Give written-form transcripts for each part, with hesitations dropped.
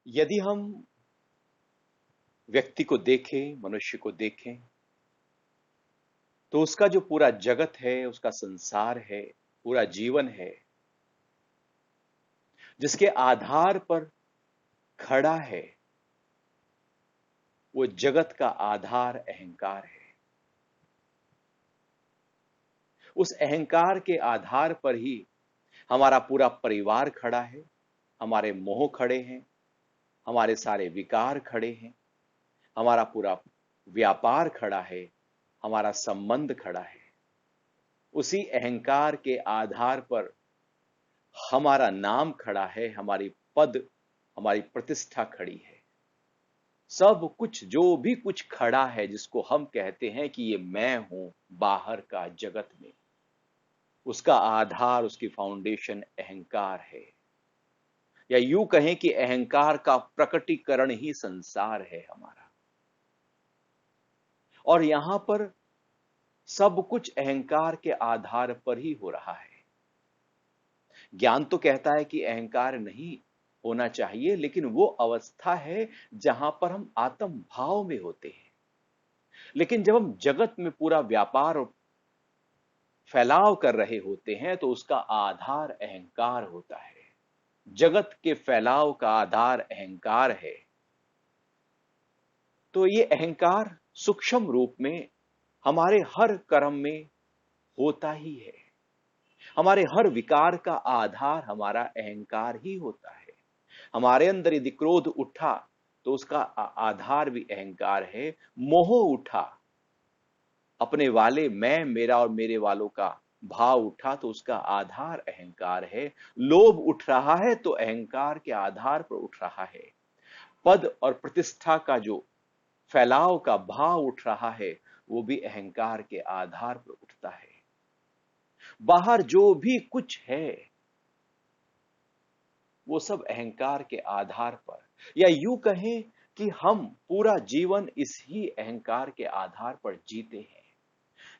यदि हम व्यक्ति को देखें, मनुष्य को देखें, तो उसका जो पूरा जगत है, उसका संसार है, पूरा जीवन है, जिसके आधार पर खड़ा है, वो जगत का आधार अहंकार है। उस अहंकार के आधार पर ही हमारा पूरा परिवार खड़ा है, हमारे मोह खड़े हैं, हमारे सारे विकार खड़े हैं, हमारा पूरा व्यापार खड़ा है, हमारा संबंध खड़ा है। उसी अहंकार के आधार पर हमारा नाम खड़ा है, हमारी पद, हमारी प्रतिष्ठा खड़ी है। सब कुछ जो भी कुछ खड़ा है, जिसको हम कहते हैं कि ये मैं हूं बाहर का जगत में, उसका आधार, उसकी फाउंडेशन अहंकार है। या यूं कहें कि अहंकार का प्रकटीकरण ही संसार है हमारा। और यहां पर सब कुछ अहंकार के आधार पर ही हो रहा है। ज्ञान तो कहता है कि अहंकार नहीं होना चाहिए, लेकिन वो अवस्था है जहां पर हम आत्म भाव में होते हैं। लेकिन जब हम जगत में पूरा व्यापार और फैलाव कर रहे होते हैं, तो उसका आधार अहंकार होता है। जगत के फैलाव का आधार अहंकार है। तो ये अहंकार सूक्ष्म रूप में हमारे हर कर्म में होता ही है। हमारे हर विकार का आधार हमारा अहंकार ही होता है। हमारे अंदर यदि क्रोध उठा, तो उसका आधार भी अहंकार है। मोह उठा, अपने वाले, मैं, मेरा और मेरे वालों का भाव उठा, तो उसका आधार अहंकार है। लोभ उठ रहा है तो अहंकार के आधार पर उठ रहा है। पद और प्रतिष्ठा का जो फैलाव का भाव उठ रहा है, वो भी अहंकार के आधार पर उठता है। बाहर जो भी कुछ है, वो सब अहंकार के आधार पर, या यूं कहें कि हम पूरा जीवन इस ही अहंकार के आधार पर जीते हैं,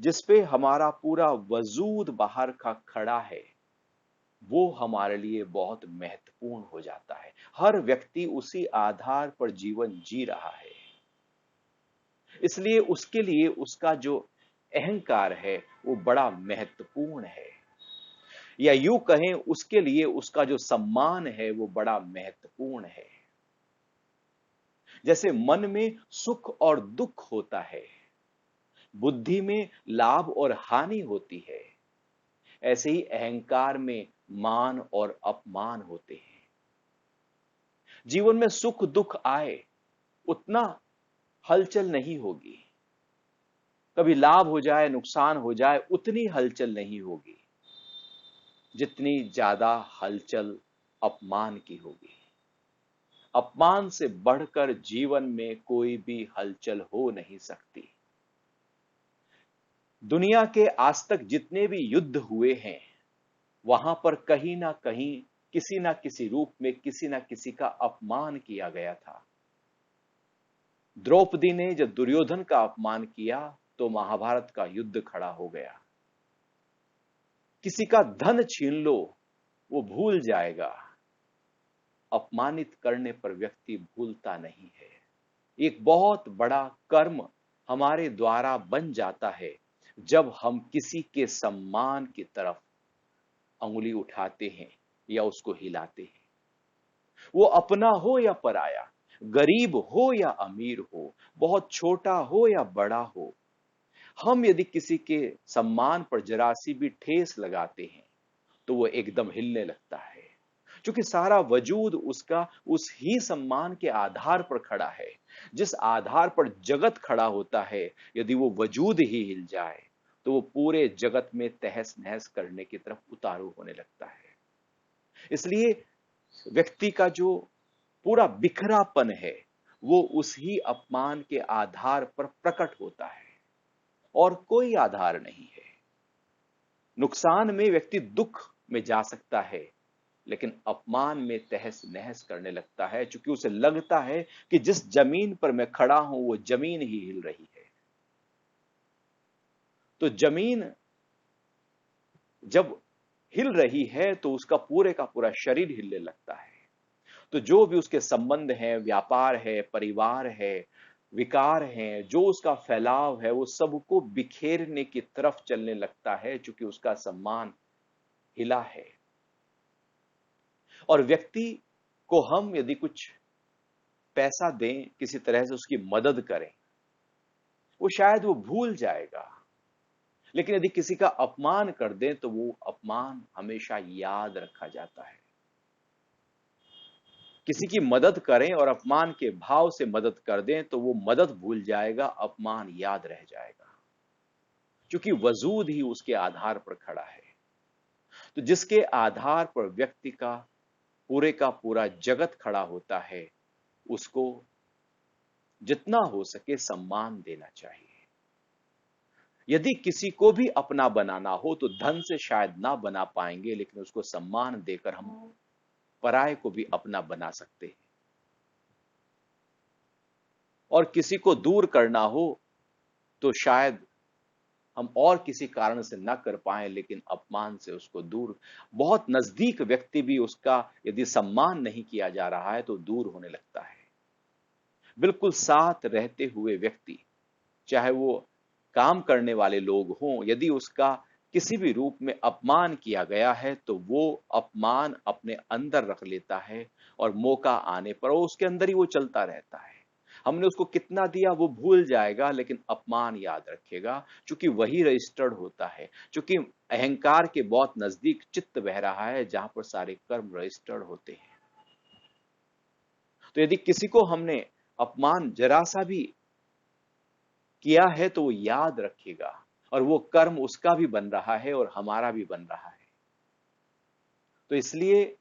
जिसपे हमारा पूरा वजूद बाहर का खड़ा है। वो हमारे लिए बहुत महत्वपूर्ण हो जाता है। हर व्यक्ति उसी आधार पर जीवन जी रहा है, इसलिए उसके लिए उसका जो अहंकार है वो बड़ा महत्वपूर्ण है। या यूं कहें, उसके लिए उसका जो सम्मान है वो बड़ा महत्वपूर्ण है। जैसे मन में सुख और दुख होता है, बुद्धि में लाभ और हानि होती है, ऐसे ही अहंकार में मान और अपमान होते हैं। जीवन में सुख दुख आए, उतना हलचल नहीं होगी। कभी लाभ हो जाए, नुकसान हो जाए, उतनी हलचल नहीं होगी जितनी ज्यादा हलचल अपमान की होगी। अपमान से बढ़कर जीवन में कोई भी हलचल हो नहीं सकती। दुनिया के आज तक जितने भी युद्ध हुए हैं, वहां पर कहीं ना कहीं, किसी ना किसी रूप में, किसी ना किसी का अपमान किया गया था। द्रौपदी ने जब दुर्योधन का अपमान किया, तो महाभारत का युद्ध खड़ा हो गया। किसी का धन छीन लो, वो भूल जाएगा। अपमानित करने पर व्यक्ति भूलता नहीं है। एक बहुत बड़ा कर्म हमारे द्वारा बन जाता है जब हम किसी के सम्मान की तरफ अंगुली उठाते हैं या उसको हिलाते हैं। वो अपना हो या पराया, गरीब हो या अमीर हो, बहुत छोटा हो या बड़ा हो, हम यदि किसी के सम्मान पर जरा सी भी ठेस लगाते हैं, तो वो एकदम हिलने लगता है। क्योंकि सारा वजूद उसका उस ही सम्मान के आधार पर खड़ा है। जिस आधार पर जगत खड़ा होता है, यदि वो वजूद ही हिल जाए, तो वो पूरे जगत में तहस नहस करने की तरफ उतारू होने लगता है। इसलिए व्यक्ति का जो पूरा बिखरापन है, वो उस ही अपमान के आधार पर प्रकट होता है, और कोई आधार नहीं है। नुकसान में व्यक्ति दुख में जा सकता है, लेकिन अपमान में तहस नहस करने लगता है, क्योंकि उसे लगता है कि जिस जमीन पर मैं खड़ा हूं, वो जमीन ही हिल रही है। तो जमीन जब हिल रही है, तो उसका पूरे का पूरा शरीर हिलने लगता है। तो जो भी उसके संबंध है, व्यापार है, परिवार है, विकार हैं, जो उसका फैलाव है, वो सबको बिखेरने की तरफ चलने लगता है, क्योंकि उसका सम्मान हिला है। और व्यक्ति को हम यदि कुछ पैसा दें, किसी तरह से उसकी मदद करें, वो शायद वो भूल जाएगा। लेकिन यदि किसी का अपमान कर दें तो वो अपमान हमेशा याद रखा जाता है। किसी की मदद करें और अपमान के भाव से मदद कर दें तो वो मदद भूल जाएगा, अपमान याद रह जाएगा, क्योंकि वजूद ही उसके आधार पर खड़ा है। तो जिसके आधार पर व्यक्ति का पूरा जगत खड़ा होता है, उसको जितना हो सके सम्मान देना चाहिए। यदि किसी को भी अपना बनाना हो तो धन से शायद ना बना पाएंगे, लेकिन उसको सम्मान देकर हम पराये को भी अपना बना सकते हैं। और किसी को दूर करना हो तो शायद हम और किसी कारण से ना कर पाए, लेकिन अपमान से उसको दूर, बहुत नजदीक व्यक्ति भी उसका यदि सम्मान नहीं किया जा रहा है तो दूर होने लगता है। बिल्कुल साथ रहते हुए व्यक्ति, चाहे वो काम करने वाले लोग हों, यदि उसका किसी भी रूप में अपमान किया गया है तो वो अपमान अपने अंदर रख लेता है, और मौका आने पर वो उसके अंदर ही वो चलता रहता है। हमने उसको कितना दिया वो भूल जाएगा, लेकिन अपमान याद रखेगा, क्योंकि वही रजिस्टर्ड होता है, क्योंकि अहंकार के बहुत नजदीक चित्त बह रहा है, जहां पर सारे कर्म रजिस्टर्ड होते हैं। तो यदि किसी को हमने अपमान जरा सा भी किया है तो वो याद रखेगा, और वो कर्म उसका भी बन रहा है और हमारा भी बन रहा है। तो इसलिए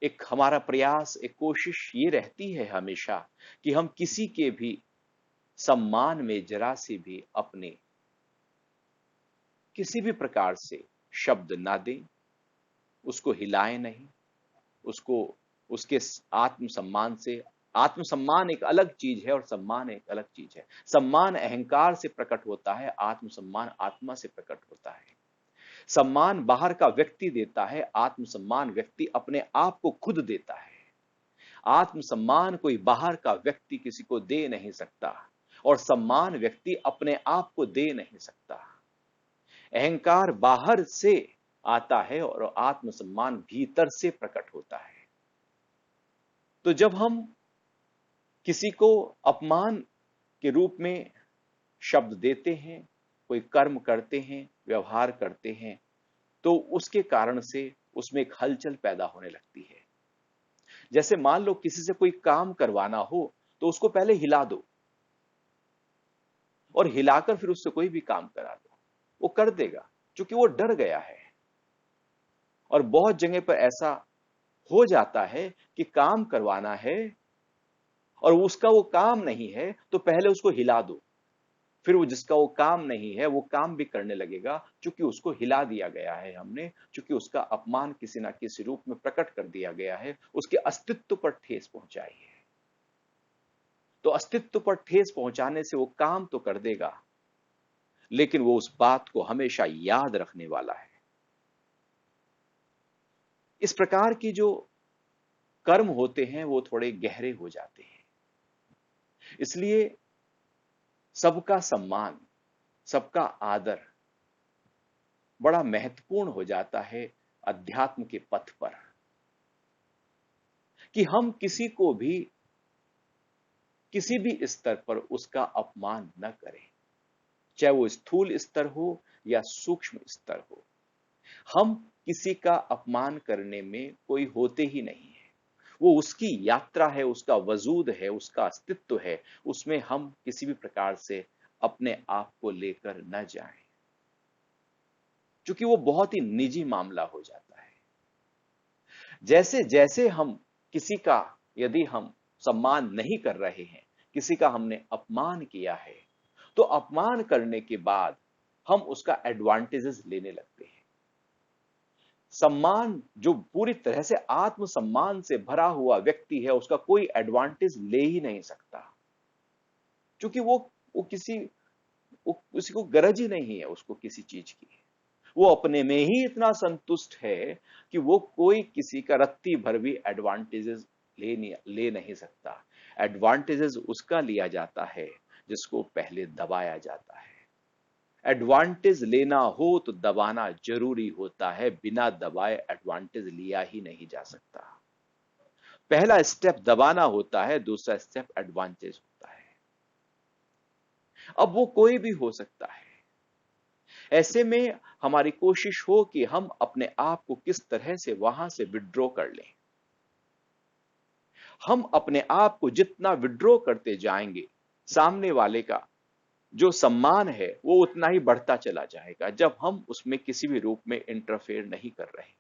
एक हमारा प्रयास, एक कोशिश ये रहती है हमेशा कि हम किसी के भी सम्मान में जरा सी भी अपने किसी भी प्रकार से शब्द ना दें, उसको हिलाएं नहीं, उसको उसके आत्मसम्मान से, आत्मसम्मान एक अलग चीज है और सम्मान एक अलग चीज है। सम्मान अहंकार से प्रकट होता है, आत्मसम्मान आत्मा से प्रकट होता है। सम्मान बाहर का व्यक्ति देता है, आत्मसम्मान व्यक्ति अपने आप को खुद देता है। आत्मसम्मान कोई बाहर का व्यक्ति किसी को दे नहीं सकता, और सम्मान व्यक्ति अपने आप को दे नहीं सकता। अहंकार बाहर से आता है और आत्मसम्मान भीतर से प्रकट होता है। तो जब हम किसी को अपमान के रूप में शब्द देते हैं, कोई कर्म करते हैं, व्यवहार करते हैं, तो उसके कारण से उसमें एक हलचल पैदा होने लगती है। जैसे मान लो किसी से कोई काम करवाना हो तो उसको पहले हिला दो, और हिलाकर फिर उससे कोई भी काम करा दो, वो कर देगा, क्योंकि वो डर गया है। और बहुत जगह पर ऐसा हो जाता है कि काम करवाना है और उसका वो काम नहीं है, तो पहले उसको हिला दो, फिर वो जिसका वो काम नहीं है वो काम भी करने लगेगा, क्योंकि उसको हिला दिया गया है हमने, क्योंकि उसका अपमान किसी ना किसी रूप में प्रकट कर दिया गया है, उसके अस्तित्व पर ठेस पहुंचाई है। तो अस्तित्व पर ठेस पहुंचाने से वो काम तो कर देगा, लेकिन वो उस बात को हमेशा याद रखने वाला है। इस प्रकार की जो कर्म होते हैं वो थोड़े गहरे हो जाते हैं। इसलिए सबका सम्मान, सबका आदर बड़ा महत्वपूर्ण हो जाता है अध्यात्म के पथ पर, कि हम किसी को भी किसी भी स्तर पर उसका अपमान न करें, चाहे वो स्थूल स्तर हो या सूक्ष्म स्तर हो। हम किसी का अपमान करने में कोई होते ही नहीं है। वो उसकी यात्रा है, उसका वजूद है, उसका अस्तित्व है, उसमें हम किसी भी प्रकार से अपने आप को लेकर न जाएं, क्योंकि वो बहुत ही निजी मामला हो जाता है। जैसे जैसे हम किसी का यदि हम सम्मान नहीं कर रहे हैं, किसी का हमने अपमान किया है, तो अपमान करने के बाद हम उसका एडवांटेजेस लेने लगते हैं। सम्मान जो पूरी तरह से आत्मसम्मान से भरा हुआ व्यक्ति है, उसका कोई एडवांटेज ले ही नहीं सकता, क्योंकि वो किसी को गरज ही नहीं है उसको किसी चीज की। वो अपने में ही इतना संतुष्ट है कि वो कोई किसी का रत्ती भर भी एडवांटेजेस ले नहीं सकता। एडवांटेजेस उसका लिया जाता है जिसको पहले दबाया जाता है। एडवांटेज लेना हो तो दबाना जरूरी होता है, बिना दबाए एडवांटेज लिया ही नहीं जा सकता। पहला स्टेप दबाना होता है, दूसरा स्टेप एडवांटेज होता है। अब वो कोई भी हो सकता है। ऐसे में हमारी कोशिश हो कि हम अपने आप को किस तरह से वहां से विड्रॉ कर लें। हम अपने आप को जितना विड्रॉ करते जाएंगे, सामने वाले का जो सम्मान है वो उतना ही बढ़ता चला जाएगा, जब हम उसमें किसी भी रूप में इंटरफेयर नहीं कर रहे।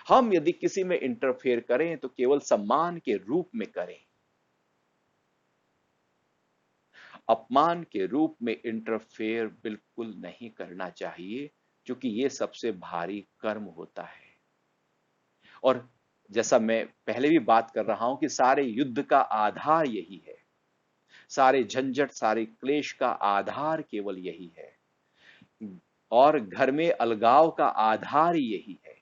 हम यदि किसी में इंटरफेयर करें तो केवल सम्मान के रूप में करें, अपमान के रूप में इंटरफेयर बिल्कुल नहीं करना चाहिए, क्योंकि यह सबसे भारी कर्म होता है। और जैसा मैं पहले भी बात कर रहा हूं कि सारे युद्ध का आधार यही है, सारे झंझट सारे क्लेश का आधार केवल यही है, और घर में अलगाव का आधार यही है,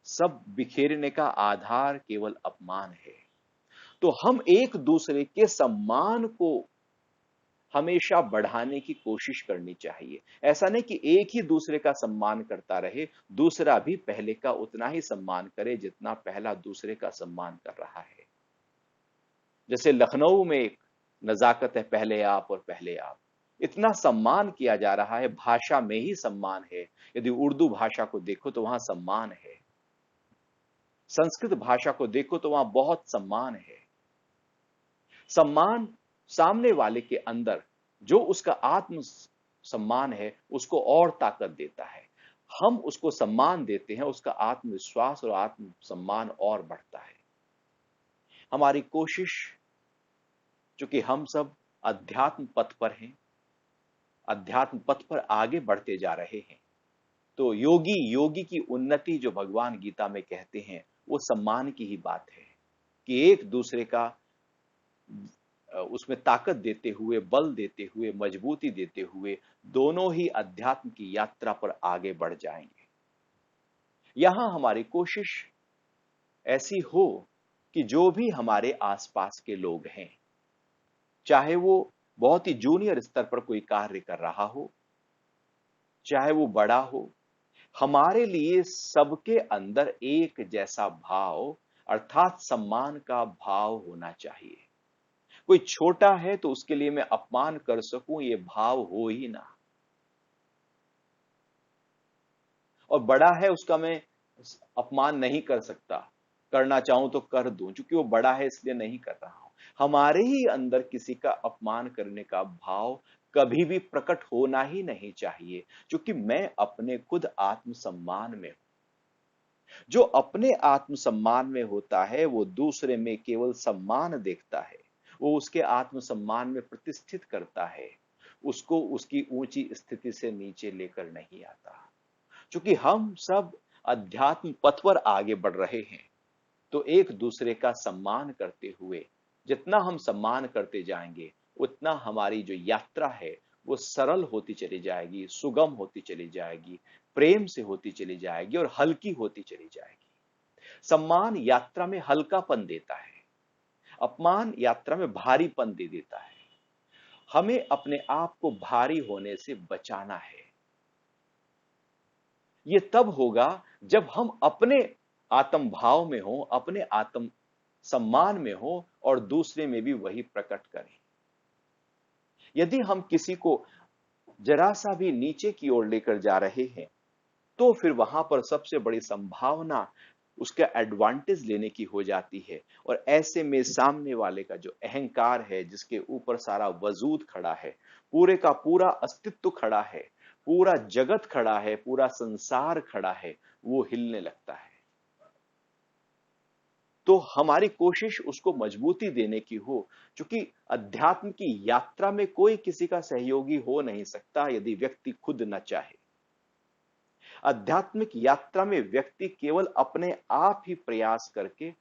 सब बिखेरने का आधार केवल अपमान है। तो हम एक दूसरे के सम्मान को हमेशा बढ़ाने की कोशिश करनी चाहिए। ऐसा नहीं कि एक ही दूसरे का सम्मान करता रहे, दूसरा भी पहले का उतना ही सम्मान करे जितना पहला दूसरे का सम्मान कर रहा है। जैसे लखनऊ में एक नजाकत है, पहले आप और पहले आप, इतना सम्मान किया जा रहा है, भाषा में ही सम्मान है। यदि उर्दू भाषा को देखो तो वहां सम्मान है, संस्कृत भाषा को देखो तो वहां बहुत सम्मान है। सम्मान सामने वाले के अंदर जो उसका आत्म सम्मान है उसको और ताकत देता है। हम उसको सम्मान देते हैं, उसका आत्मविश्वास और आत्म सम्मान और बढ़ता है। हमारी कोशिश, चूंकि हम सब अध्यात्म पथ पर हैं, अध्यात्म पथ पर आगे बढ़ते जा रहे हैं, तो योगी की उन्नति जो भगवान गीता में कहते हैं वो सम्मान की ही बात है, कि एक दूसरे का उसमें ताकत देते हुए, बल देते हुए, मजबूती देते हुए दोनों ही अध्यात्म की यात्रा पर आगे बढ़ जाएंगे। यहां हमारी कोशिश ऐसी हो कि जो भी हमारे आसपास के लोग हैं, चाहे वो बहुत ही जूनियर स्तर पर कोई कार्य कर रहा हो, चाहे वो बड़ा हो, हमारे लिए सबके अंदर एक जैसा भाव अर्थात सम्मान का भाव होना चाहिए। कोई छोटा है तो उसके लिए मैं अपमान कर सकूं, ये भाव हो ही ना, और बड़ा है उसका मैं अपमान नहीं कर सकता, करना चाहूं तो कर दूं, क्योंकि वो बड़ा है इसलिए नहीं कर रहा हूं। हमारे ही अंदर किसी का अपमान करने का भाव कभी भी प्रकट होना ही नहीं चाहिए, क्योंकि मैं अपने खुद आत्मसम्मान में हूं। जो अपने आत्मसम्मान में होता है वो दूसरे में केवल सम्मान देखता है, वो उसके आत्मसम्मान में प्रतिष्ठित करता है, उसको उसकी ऊंची स्थिति से नीचे लेकर नहीं आता। क्योंकि हम सब अध्यात्म पथ पर आगे बढ़ रहे हैं, तो एक दूसरे का सम्मान करते हुए जितना हम सम्मान करते जाएंगे, उतना हमारी जो यात्रा है वो सरल होती चली जाएगी, सुगम होती चली जाएगी, प्रेम से होती चली जाएगी और हल्की होती चली जाएगी। सम्मान यात्रा में हल्कापन देता है, अपमान यात्रा में भारीपन दे देता है। हमें अपने आप को भारी होने से बचाना है। ये तब होगा जब हम अपने आत्म भाव में हो, अपने आत्म सम्मान में हो और दूसरे में भी वही प्रकट करें। यदि हम किसी को जरा सा भी नीचे की ओर लेकर जा रहे हैं, तो फिर वहां पर सबसे बड़ी संभावना उसका एडवांटेज लेने की हो जाती है। और ऐसे में सामने वाले का जो अहंकार है, जिसके ऊपर सारा वजूद खड़ा है, पूरे का पूरा अस्तित्व खड़ा है, पूरा जगत खड़ा है, पूरा संसार खड़ा है, वो हिलने लगता है। तो हमारी कोशिश उसको मजबूती देने की हो, क्योंकि अध्यात्म की यात्रा में कोई किसी का सहयोगी हो नहीं सकता यदि व्यक्ति खुद न चाहे। आध्यात्मिक यात्रा में व्यक्ति केवल अपने आप ही प्रयास करके,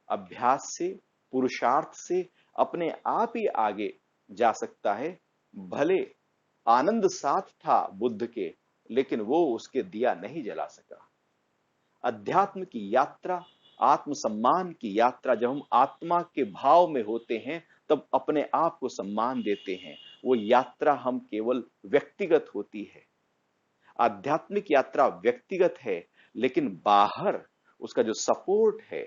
अभ्यास से, पुरुषार्थ से अपने आप ही आगे जा सकता है। भले आनंद साथ था बुद्ध के, लेकिन वो उसके दिया नहीं जला सका। अध्यात्म की यात्रा आत्मसम्मान की यात्रा, जब हम आत्मा के भाव में होते हैं तब अपने आप को सम्मान देते हैं। वो यात्रा हम केवल व्यक्तिगत होती है। आध्यात्मिक यात्रा व्यक्तिगत है, लेकिन बाहर उसका जो सपोर्ट है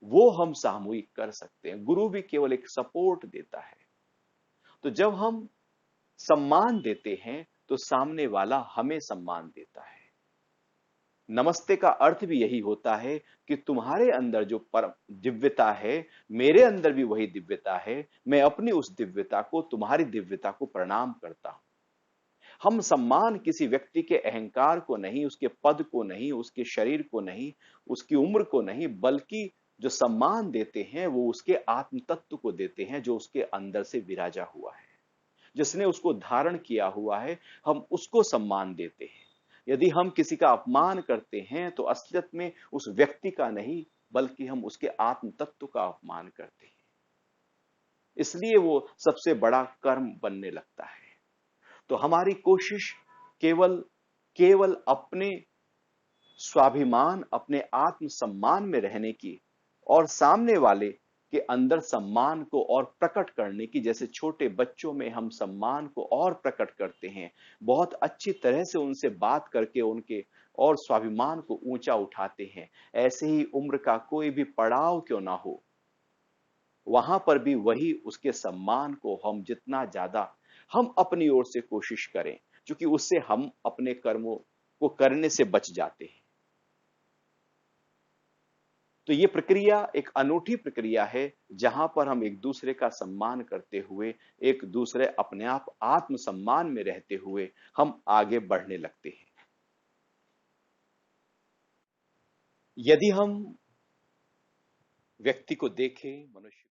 वो हम सामूहिक कर सकते हैं। गुरु भी केवल एक सपोर्ट देता है। तो जब हम सम्मान देते हैं तो सामने वाला हमें सम्मान देता है। नमस्ते का अर्थ भी यही होता है कि तुम्हारे अंदर जो परम दिव्यता है, मेरे अंदर भी वही दिव्यता है। मैं अपनी उस दिव्यता को, तुम्हारी दिव्यता को प्रणाम करता हूं। हम सम्मान किसी व्यक्ति के अहंकार को नहीं, उसके पद को नहीं, उसके शरीर को नहीं, उसकी उम्र को नहीं, बल्कि जो सम्मान देते हैं वो उसके आत्म तत्व को देते हैं, जो उसके अंदर से विराजा हुआ है, जिसने उसको धारण किया हुआ है। हम उसको सम्मान देते हैं। यदि हम किसी का अपमान करते हैं तो असलियत में उस व्यक्ति का नहीं, बल्कि हम उसके आत्म तत्व का अपमान करते हैं। इसलिए वो सबसे बड़ा कर्म बनने लगता है। तो हमारी कोशिश केवल केवल अपने स्वाभिमान, अपने आत्म सम्मान में रहने की और सामने वाले के अंदर सम्मान को और प्रकट करने की। जैसे छोटे बच्चों में हम सम्मान को और प्रकट करते हैं, बहुत अच्छी तरह से उनसे बात करके उनके और स्वाभिमान को ऊंचा उठाते हैं। ऐसे ही उम्र का कोई भी पड़ाव क्यों ना हो, वहां पर भी वही उसके सम्मान को हम जितना ज्यादा हम अपनी ओर से कोशिश करें, क्योंकि उससे हम अपने कर्मों को करने से बच जाते हैं। तो ये प्रक्रिया एक अनूठी प्रक्रिया है, जहां पर हम एक दूसरे का सम्मान करते हुए, एक दूसरे अपने आप आत्म सम्मान में रहते हुए हम आगे बढ़ने लगते हैं। यदि हम व्यक्ति को देखें, मनुष्य